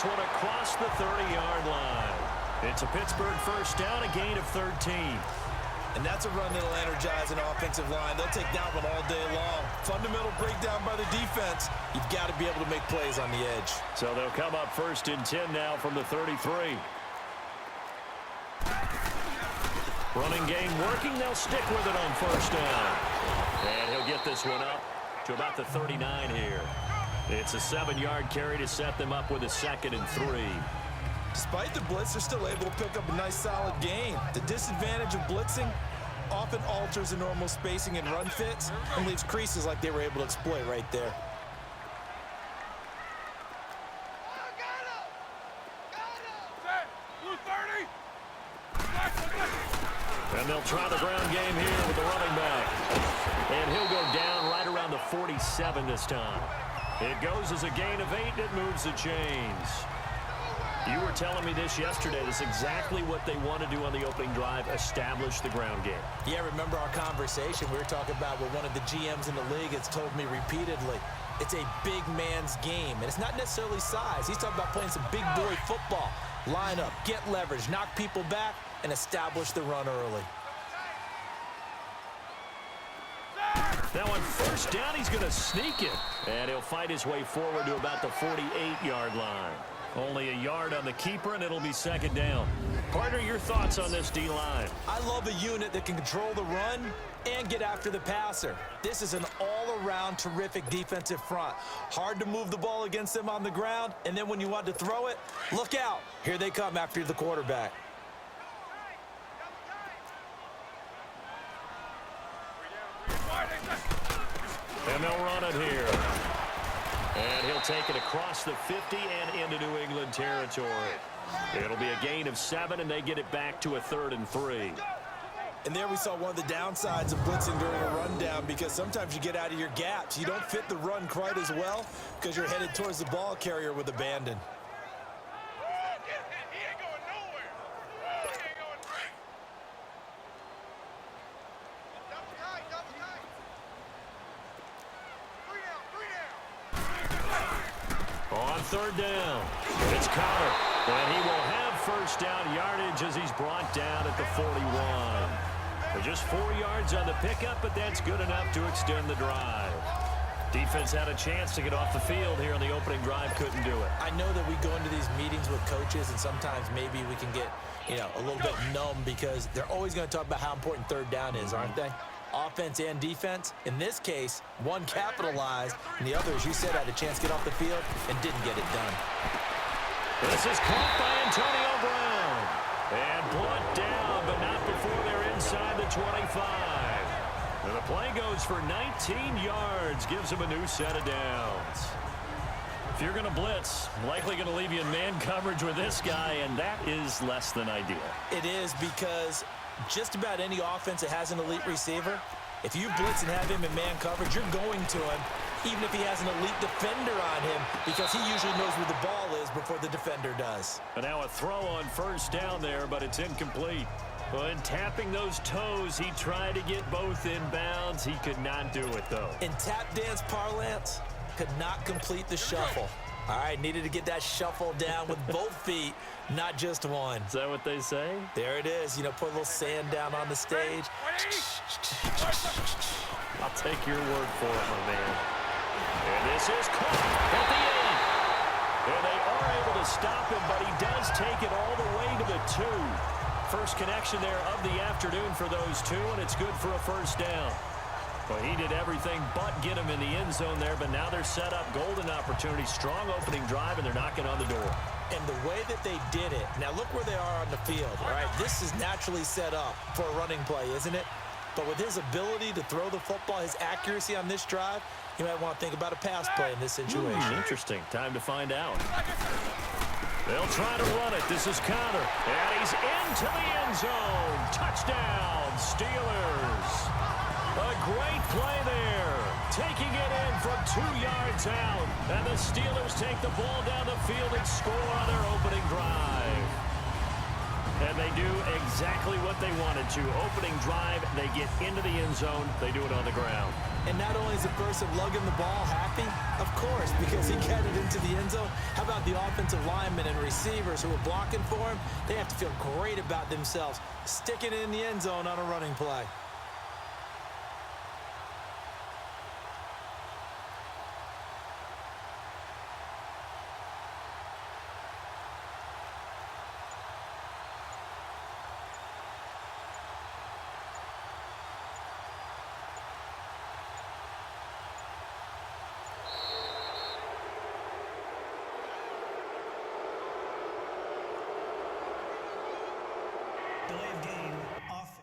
one across the 30-yard line. It's a Pittsburgh first down, a gain of 13. And that's a run that'll energize an offensive line. They'll take that one all day long. Fundamental breakdown by the defense. You've got to be able to make plays on the edge. So they'll come up first and 10 now from the 33. Running game working. They'll stick with it on first down. And he'll get this one up to about the 39 here. It's a 7-yard carry to set them up with a 2nd and 3. Despite the blitz, they're still able to pick up a nice solid gain. The disadvantage of blitzing often alters the normal spacing and run fits and leaves creases like they were able to exploit right there. And they'll try the ground game here with the running back. And he'll go down right around the 47 this time. It goes as a gain of 8, and it moves the chains. You were telling me this yesterday. This is exactly what they want to do on the opening drive, establish the ground game. Yeah, remember our conversation. We were talking about what one of the GMs in the league has told me repeatedly. It's a big man's game, and it's not necessarily size. He's talking about playing some big boy football. Line up, get leverage, knock people back, and establish the run early. Now on first down, he's going to sneak it. And he'll fight his way forward to about the 48-yard line. Only a yard on the keeper, and it'll be 2nd down. Partner, your thoughts on this D-line? I love a unit that can control the run and get after the passer. This is an all-around terrific defensive front. Hard to move the ball against them on the ground, and then when you want to throw it, look out. Here they come after the quarterback. And they'll run it here. And he'll take it across the 50 and into New England territory. It'll be a gain of 7, and they get it back to a 3rd and 3. And there we saw one of the downsides of blitzing during a rundown, because sometimes you get out of your gaps. You don't fit the run quite as well because you're headed towards the ball carrier with abandon. On 3rd down, it's Connor, and he will have first down yardage as he's brought down at the 41. They're just 4 yards on the pickup, but that's good enough to extend the drive. Defense had a chance to get off the field here on the opening drive, couldn't do it. I know that we go into these meetings with coaches, and sometimes maybe we can get, a little bit numb because they're always going to talk about how important 3rd down is, aren't they? Offense and defense. In this case, one capitalized, and the other, as you said, had a chance to get off the field and didn't get it done. This is caught by Antonio Brown. And brought down, but not before they're inside the 25. And the play goes for 19 yards, gives them a new set of downs. If you're going to blitz, likely going to leave you in man coverage with this guy, and that is less than ideal. It is, because just about any offense that has an elite receiver, if you blitz and have him in man coverage, you're going to him, even if he has an elite defender on him, because he usually knows where the ball is before the defender does. And now a throw on first down there, but it's incomplete. Well, in tapping those toes, he tried to get both in bounds. He could not do it, though. In tap dance parlance, could not complete the shuffle. All right, needed to get that shuffle down with both feet, not just one. Is that what they say? There it is. Put a little sand down on the stage. I'll take your word for it, my man. And this is caught at the 8. And they are able to stop him, but he does take it all the way to the 2. First connection there of the afternoon for those two, and it's good for a first down. Well, he did everything but get him in the end zone there, but now they're set up. Golden opportunity, strong opening drive, and they're knocking on the door. And the way that they did it, now look where they are on the field, all right? This is naturally set up for a running play, isn't it? But with his ability to throw the football, his accuracy on this drive, you might want to think about a pass play in this situation. Interesting. Time to find out. They'll try to run it. This is Connor. And he's into the end zone. Touchdown, Steelers. A great play there. Taking it in from 2 yards out. And the Steelers take the ball down the field and score on their opening drive. And they do exactly what they wanted to. Opening drive, they get into the end zone. They do it on the ground. And not only is the person lugging the ball happy, of course, because he got it into the end zone. How about the offensive linemen and receivers who are blocking for him? They have to feel great about themselves, sticking it in the end zone on a running play. Delay of game off.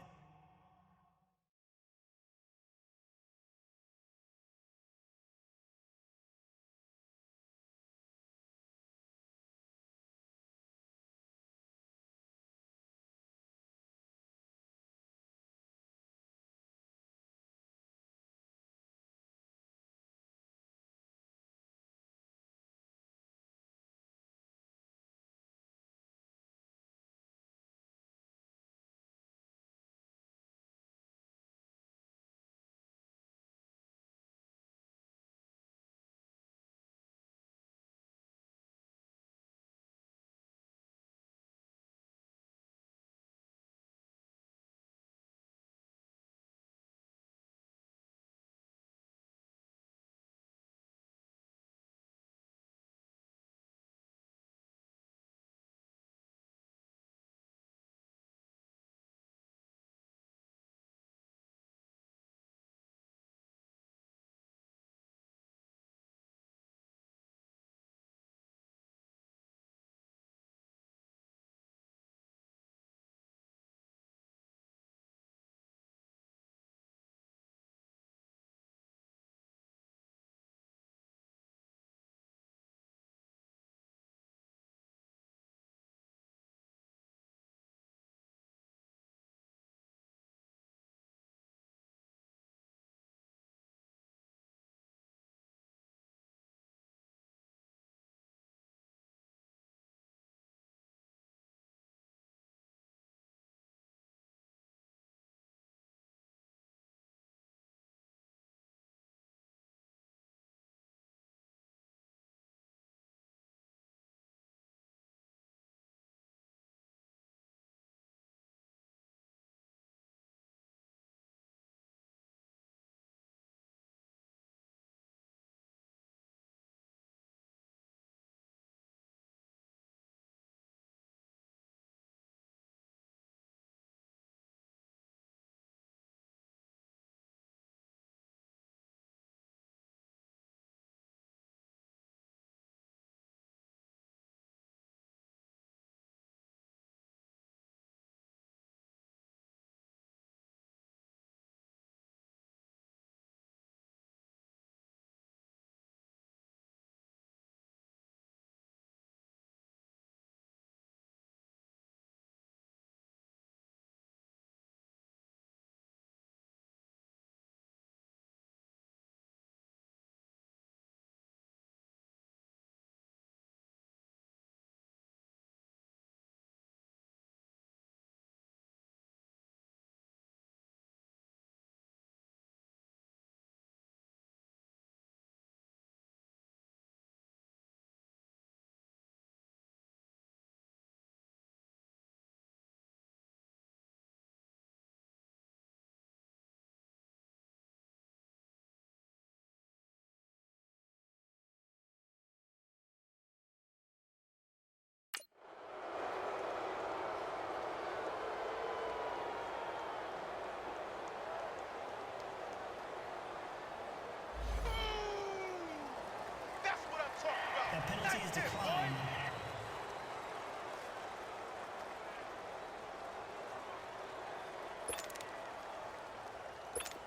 That penalty is declined.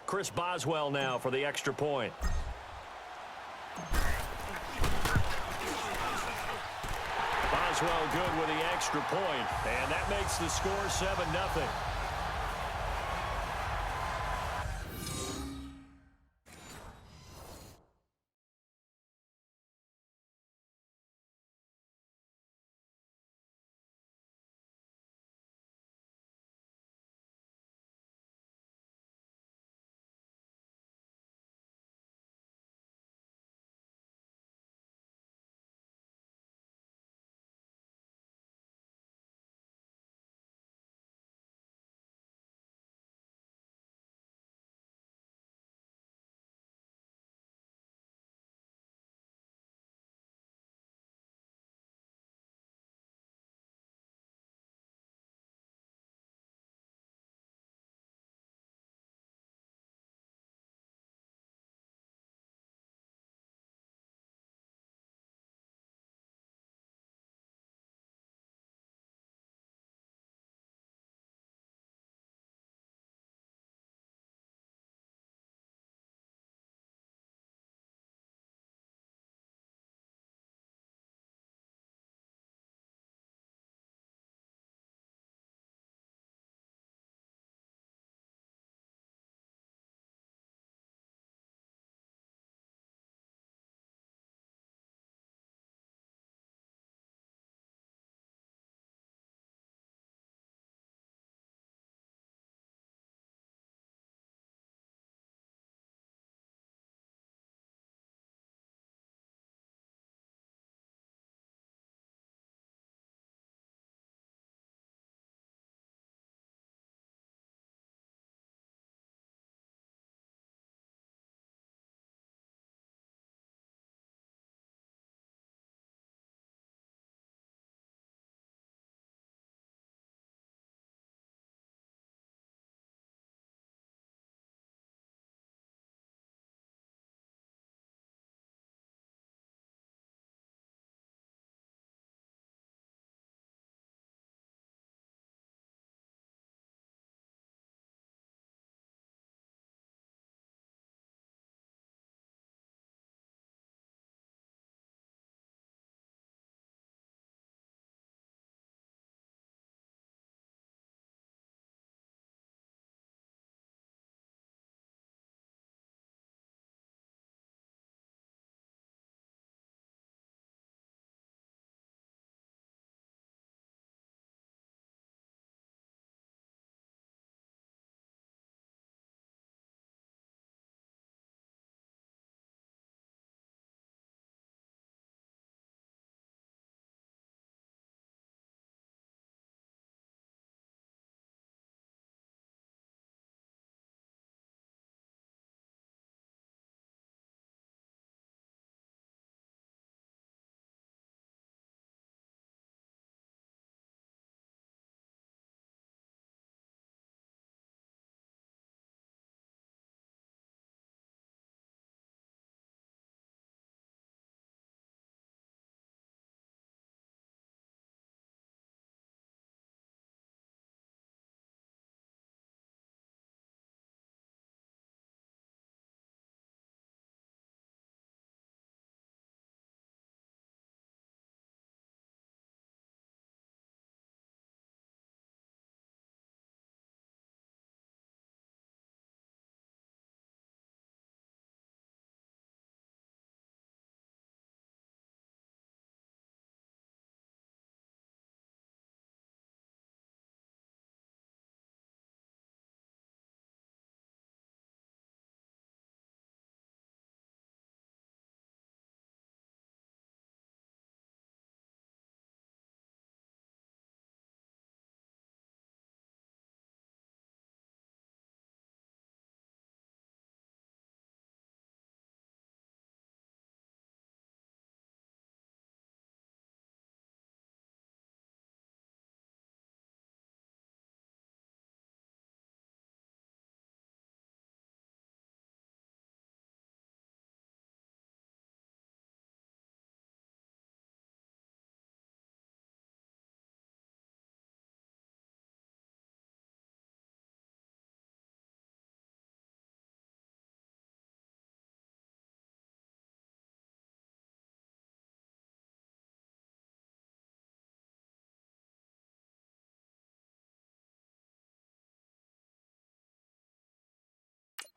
Chris Boswell now for the extra point. Boswell good with the extra point, and that makes the score 7-0.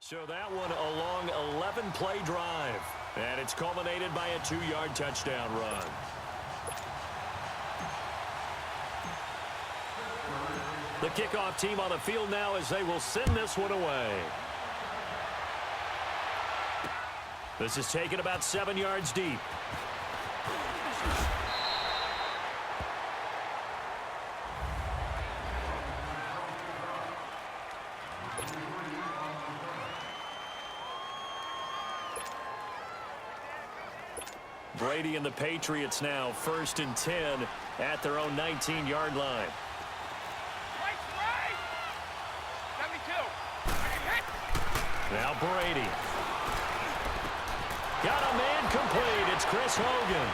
So that one a long 11-play drive. And it's culminated by a 2-yard touchdown run. The kickoff team on the field now as they will send this one away. This is taken about 7 yards deep. Brady and the Patriots now 1st and 10 at their own 19-yard line. Now Brady. Got a man complete. It's Chris Hogan.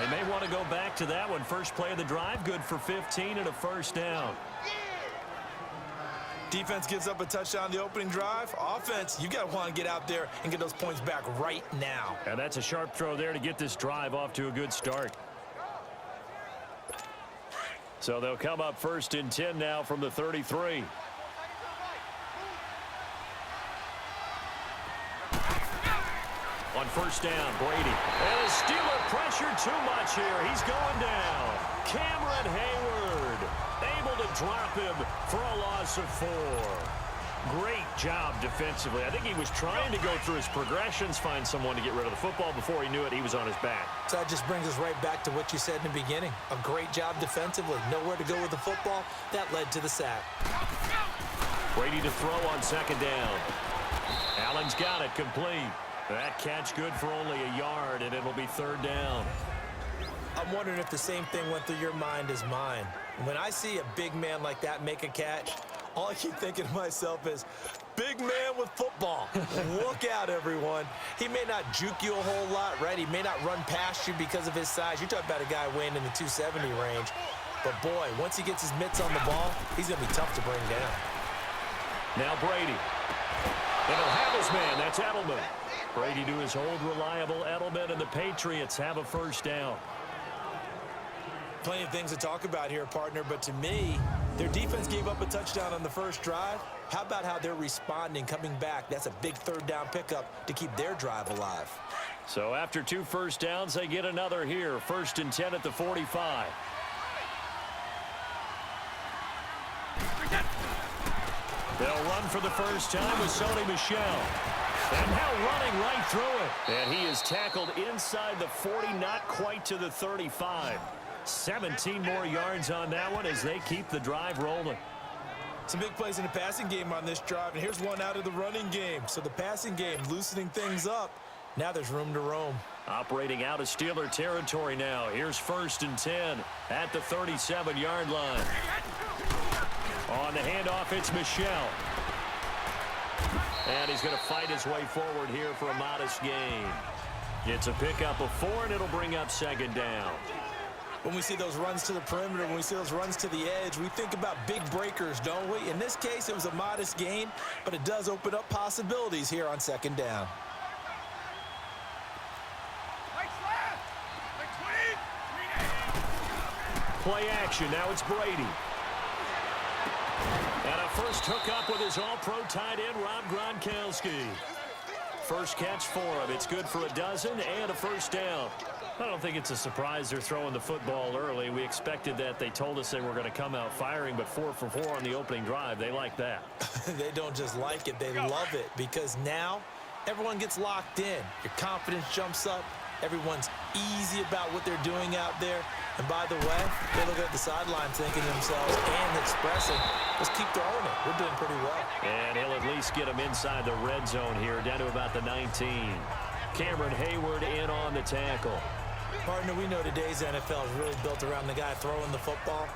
They may want to go back to that one. First play of the drive, good for 15 and a first down. Defense gives up a touchdown the opening drive. Offense, you got to want to get out there and get those points back right now. And that's a sharp throw there to get this drive off to a good start. So they'll come up 1st and 10 now from the 33. On first down, Brady. And the Steeler pressure too much here. He's going down. Cameron Hayward able to drop him for a loss of 4. Great job defensively. I think he was trying to go through his progressions, find someone to get rid of the football. Before he knew it, he was on his back. So that just brings us right back to what you said in the beginning. A great job defensively. Nowhere to go with the football. That led to the sack. Brady to throw on 2nd down. Allen's got it complete. That catch good for only a yard, and it'll be 3rd down. I'm wondering if the same thing went through your mind as mine. When I see a big man like that make a catch, all I keep thinking to myself is, big man with football. Look out, everyone. He may not juke you a whole lot, right? He may not run past you because of his size. You're talking about a guy weighing in the 270 range. But, boy, once he gets his mitts on the ball, he's going to be tough to bring down. Now Brady. And he'll have his man. That's Edelman. Brady to his old reliable Edelman, and the Patriots have a first down. Plenty of things to talk about here, partner, but to me, their defense gave up a touchdown on the first drive. How about how they're responding, coming back? That's a big 3rd down pickup to keep their drive alive. So after 2 first downs, they get another here. 1st and 10 at the 45. They'll run for the first time with Sony Michel. And now running right through it. And he is tackled inside the 40, not quite to the 35. 17 more yards on that one as they keep the drive rolling. Some big plays in the passing game on this drive, and here's one out of the running game. So the passing game loosening things up. Now there's room to roam. Operating out of Steeler territory now. Here's 1st and 10 at the 37-yard line. On the handoff, it's Michel. And he's going to fight his way forward here for a modest gain. It's a pickup of 4, and it'll bring up 2nd down. When we see those runs to the perimeter, when we see those runs to the edge, we think about big breakers, don't we? In this case, it was a modest gain, but it does open up possibilities here on 2nd down. Play action. Now it's Brady. And a first hookup with his all-pro tight end, Rob Gronkowski. First catch for him. It's good for a dozen and a first down. I don't think it's a surprise they're throwing the football early. We expected that. They told us they were going to come out firing, but 4 for 4 on the opening drive. They like that. They don't just like it. They love it because now everyone gets locked in. Your confidence jumps up. Everyone's easy about what they're doing out there. And by the way, they look at the sideline thinking to themselves and expressing, let's keep throwing it. We're doing pretty well. And he'll at least get them inside the red zone here, down to about the 19. Cameron Hayward in on the tackle. Partner, we know today's NFL is really built around the guy throwing the football.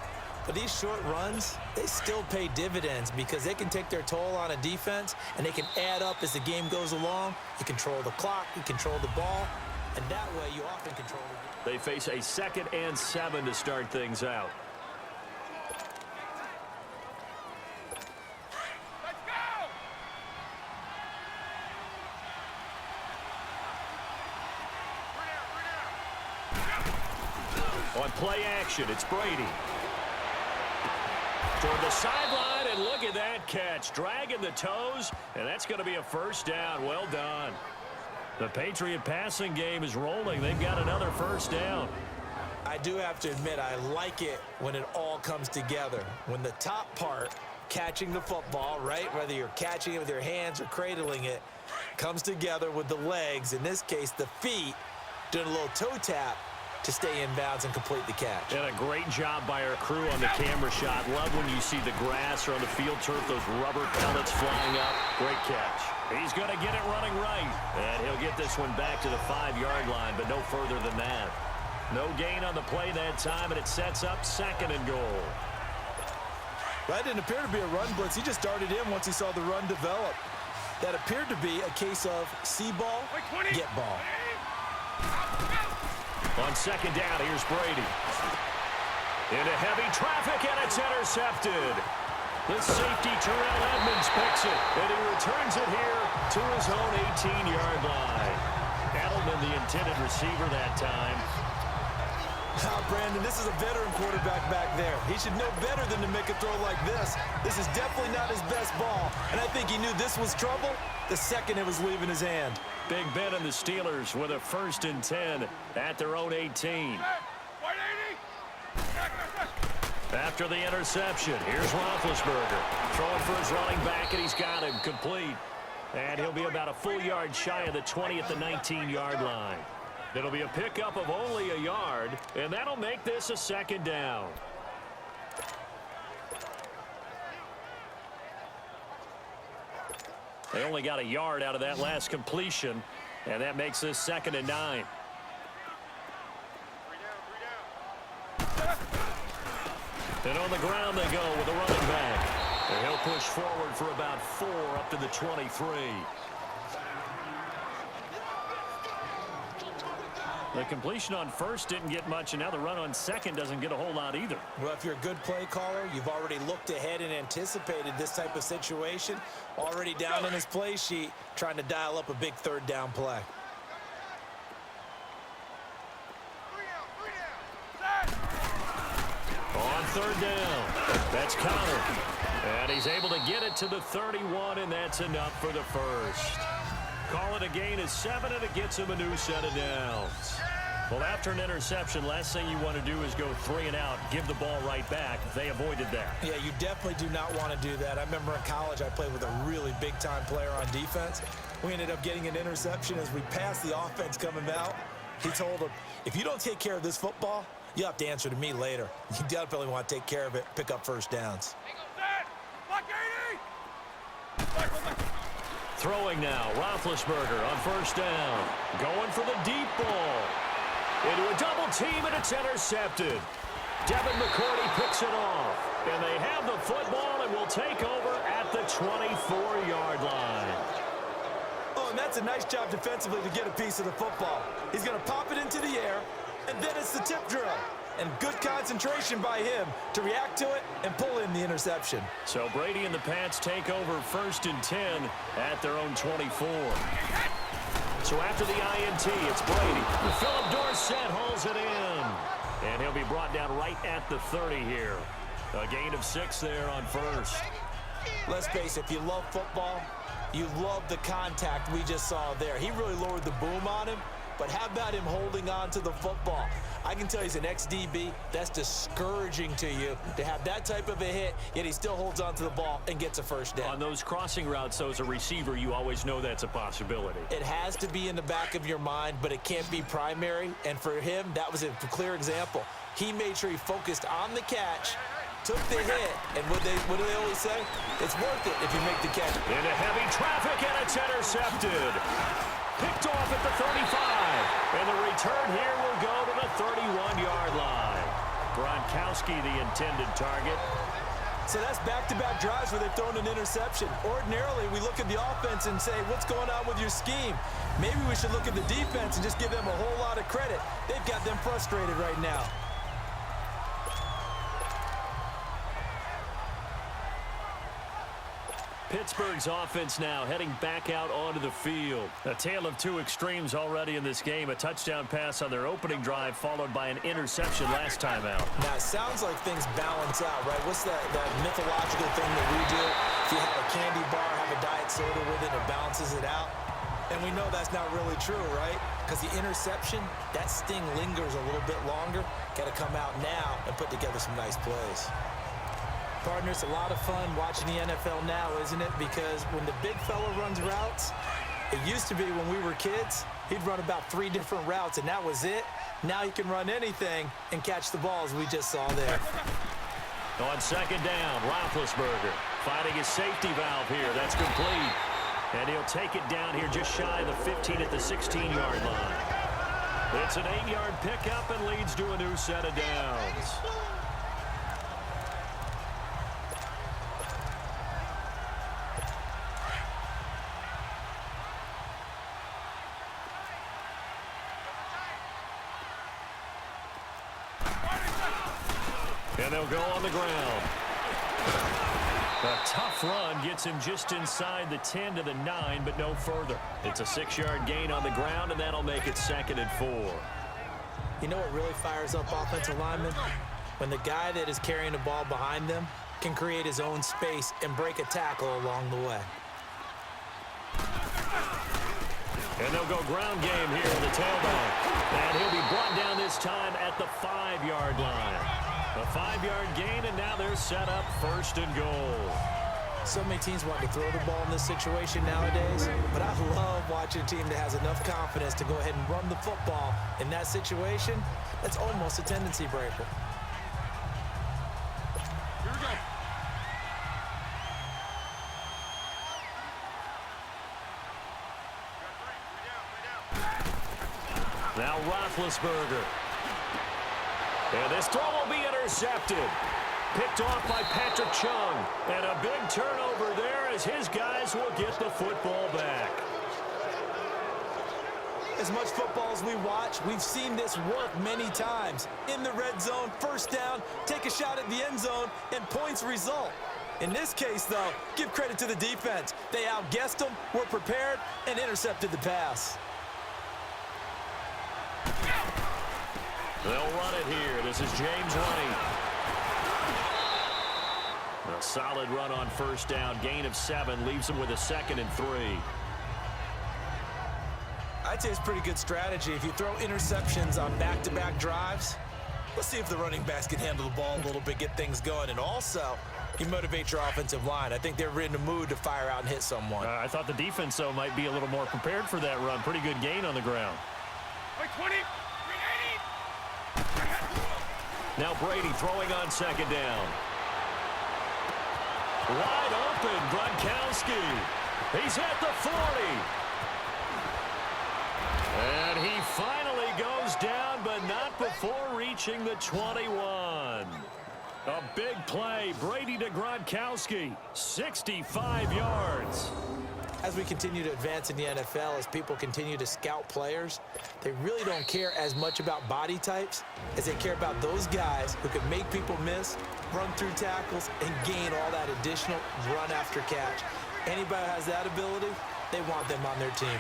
But these short runs, they still pay dividends because they can take their toll on a defense and they can add up as the game goes along. You control the clock, you control the ball, and that way you often control the game. They face a 2nd and 7 to start things out. On play action, it's Brady. Toward the sideline, and look at that catch. Dragging the toes, and that's going to be a first down. Well done. The Patriot passing game is rolling. They've got another first down. I do have to admit, I like it when it all comes together. When the top part, catching the football, right, whether you're catching it with your hands or cradling it, comes together with the legs, in this case the feet, doing a little toe tap to stay in bounds and complete the catch. And a great job by our crew on the camera shot. Love when you see the grass or on the field turf, those rubber pellets flying up. Great catch. He's going to get it running right. And he'll get this one back to the 5-yard line, but no further than that. No gain on the play that time, and it sets up 2nd and goal. That didn't appear to be a run blitz. He just darted in once he saw the run develop. That appeared to be a case of see ball, get ball. On 2nd down, here's Brady. Into heavy traffic, and it's intercepted. The safety, Terrell Edmonds, picks it, and he returns it here to his own 18-yard line. Edelman, the intended receiver that time. Brandon, this is a veteran quarterback back there. He should know better than to make a throw like this. This is definitely not his best ball, and I think he knew this was trouble the second it was leaving his hand. Big Ben and the Steelers with a 1st and 10 at their own 18. After the interception, here's Roethlisberger. Throwing for his running back, and he's got him complete. And he'll be about a full yard shy of the 20 at the 19-yard line. It'll be a pickup of only a yard, and that'll make this a 2nd down. They only got a yard out of that last completion, and that makes this 2nd and 9. And on the ground they go with a running back. And he'll push forward for about 4 up to the 23. The completion on 1st didn't get much, and now the run on 2nd doesn't get a whole lot either. Well, if you're a good play caller, you've already looked ahead and anticipated this type of situation. Already down in his play sheet, trying to dial up a big 3rd down play. On 3rd down, that's Connor. And he's able to get it to the 31, and that's enough for the 1st. Call it a gain of 7, and it gets him a new set of downs. Well, after an interception, last thing you want to do is go 3 and out, give the ball right back. They avoided that. Yeah, you definitely do not want to do that. I remember in college I played with a really big-time player on defense. We ended up getting an interception as we passed the offense coming out. He told him, if you don't take care of this football, you'll have to answer to me later. You definitely want to take care of it, pick up 1st downs. Throwing now, Roethlisberger on 1st down. Going for the deep ball. Into a double team, and it's intercepted. Devin McCourty picks it off. And they have the football and will take over at the 24-yard line. Oh, and that's a nice job defensively to get a piece of the football. He's going to pop it into the air, and then it's the tip drill. And good concentration by him to react to it and pull in the interception. So Brady and the Pats take over 1st and 10 at their own 24. So after the INT, it's Brady. Philip Dorsett hauls it in. And he'll be brought down right at the 30 here. A gain of 6 there on 1st. Let's face it, if you love football, you love the contact we just saw there. He really lowered the boom on him, but how about him holding on to the football? I can tell you as an ex-DB, that's discouraging to you to have that type of a hit, yet he still holds on to the ball and gets a 1st down. On those crossing routes, though, as a receiver, you always know that's a possibility. It has to be in the back of your mind, but it can't be primary. And for him, that was a clear example. He made sure he focused on the catch, took the hit, and what do they always say? It's worth it if you make the catch. Into heavy traffic, and it's intercepted. Picked off at the 35. And the return here will go to the 31-yard line. Gronkowski, the intended target. So that's back-to-back drives where they've thrown an interception. Ordinarily, we look at the offense and say, what's going on with your scheme? Maybe we should look at the defense and just give them a whole lot of credit. They've got them frustrated right now. Pittsburgh's offense now heading back out onto the field. A tale of two extremes already in this game. A touchdown pass on their opening drive followed by an interception last time out. Now, it sounds like things balance out, right? What's that mythological thing that we do? If you have a candy bar, have a diet soda with it, it balances it out. And we know that's not really true, right? Because the interception, that sting lingers a little bit longer. Got to come out now and put together some nice plays. Partners, a lot of fun watching the NFL now, isn't it? Because when the big fella runs routes, it used to be when we were kids, he'd run about 3 different routes, and that was it. Now he can run anything and catch the balls we just saw there. On second down, Roethlisberger finding his safety valve here. That's complete. And he'll take it down here just shy of the 15 at the 16-yard line. It's an 8-yard pickup and leads to a new set of downs. And they'll go on the ground. A tough run gets him just inside the 10 to the 9, but no further. It's a 6-yard gain on the ground, and that'll make it 2nd and 4. You know what really fires up offensive linemen? When the guy that is carrying the ball behind them can create his own space and break a tackle along the way. And they'll go ground game here with the tailback. And he'll be brought down this time at the 5-yard line. A 5-yard gain, and now they're set up 1st and goal. So many teams want to throw the ball in this situation nowadays, but I love watching a team that has enough confidence to go ahead and run the football in that situation. That's almost a tendency breaker. Here we go. Now Roethlisberger. And this throw will be intercepted. Picked off by Patrick Chung. And a big turnover there as his guys will get the football back. As much football as we watch, we've seen this work many times. In the red zone, first down, take a shot at the end zone, and points result. In this case, though, give credit to the defense. They outguessed them, were prepared, and intercepted the pass. They'll run it here. This is James running. A solid run on first down. Gain of 7 leaves him with a 2nd and 3. I'd say it's pretty good strategy. If you throw interceptions on back-to-back drives, let's see if the running backs can handle the ball a little bit, get things going. And also, you motivate your offensive line. I think they're in the mood to fire out and hit someone. I thought the defense, though, might be a little more prepared for that run. Pretty good gain on the ground. 20. Now Brady throwing on second down. Wide open, Gronkowski. He's at the 40. And he finally goes down, but not before reaching the 21. A big play, Brady to Gronkowski, 65 yards. As we continue to advance in the NFL, as people continue to scout players, they really don't care as much about body types as they care about those guys who can make people miss, run through tackles, and gain all that additional run after catch. Anybody who has that ability, they want them on their team.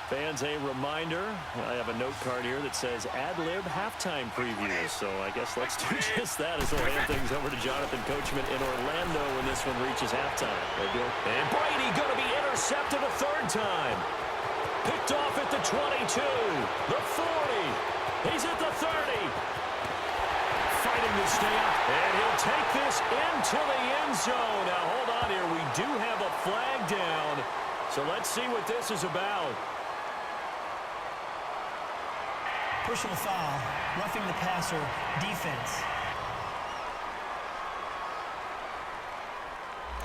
Fans, a reminder, I have a note card here that says ad-lib halftime previews, so I guess let's do just that as we'll hand things over to Jonathan Coachman in Orlando when this one reaches halftime. And Brady going to be intercepted a 3rd time. Picked off at the 22, the 40, he's at the 30. Fighting to stay up, and he'll take this into the end zone. Now hold on here, we do have a flag down, so let's see what this is about. Personal foul, roughing the passer, defense.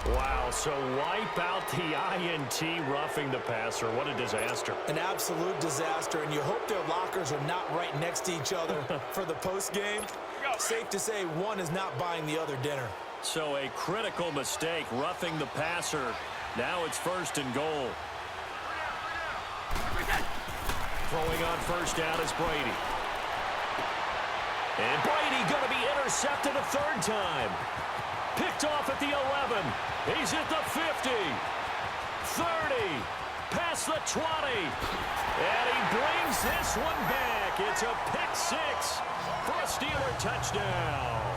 Wow, so wipe out the INT, roughing the passer. What a disaster. An absolute disaster, and you hope their lockers are not right next to each other for the postgame. Safe to say one is not buying the other dinner. So a critical mistake, roughing the passer. Now it's 1st and goal. Throwing on first down is Brady. And Brady going to be intercepted a 3rd time. Picked off at the 11. He's at the 50. 30. Past the 20. And he brings this one back. It's a pick six for a Steeler touchdown.